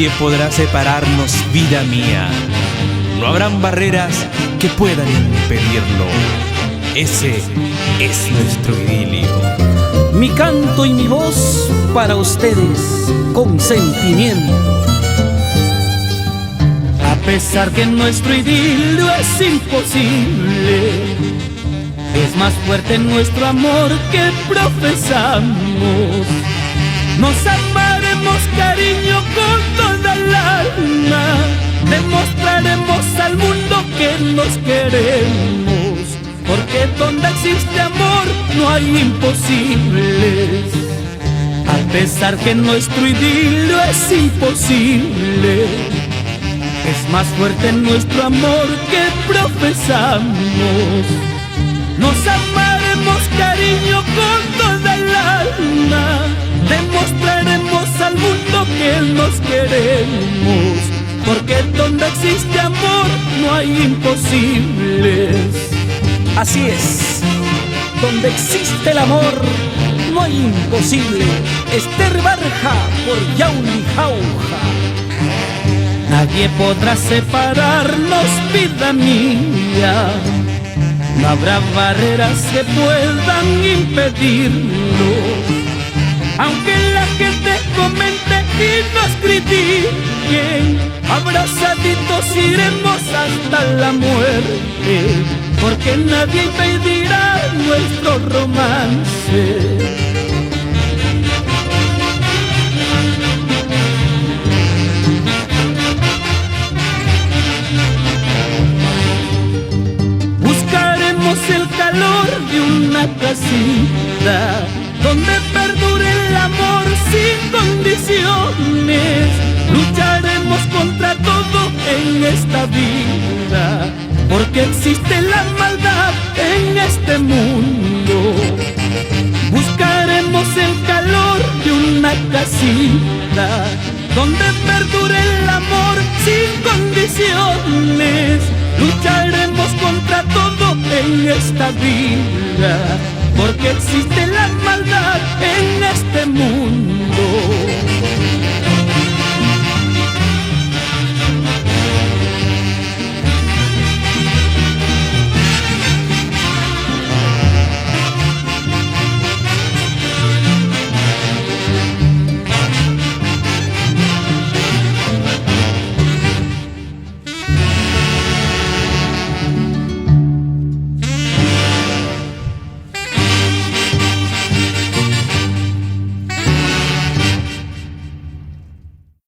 Nadie podrá separarnos, vida mía. No habrán barreras que puedan impedirlo. Ese es nuestro idilio. Mi canto y mi voz para ustedes con sentimiento. A pesar que nuestro idilio es imposible, es más fuerte nuestro amor que profesamos. Nos amaremos, cariño, con toda el alma. Demostraremos al mundo que nos queremos, porque donde existe amor no hay imposibles. A pesar que nuestro idilio es imposible, es más fuerte nuestro amor que profesamos. Nos amaremos, cariño, con toda el alma. Demostraremos al mundo que nos queremos, porque donde existe amor no hay imposibles. Así es, donde existe el amor no hay imposible. Esther Barja por Yauli Jauja. Nadie podrá separarnos, vida mía. No habrá barreras que puedan impedirlo. Aunque la gente comente y nos critiquen, abrazaditos iremos hasta la muerte, porque nadie impedirá nuestro romance. Buscaremos el calor de una casita donde perdure el amor sin condiciones. Lucharemos contra todo en esta vida, porque existe la maldad en este mundo. Buscaremos el calor de una casita donde perdure el amor sin condiciones. Lucharemos contra todo en esta vida, porque existe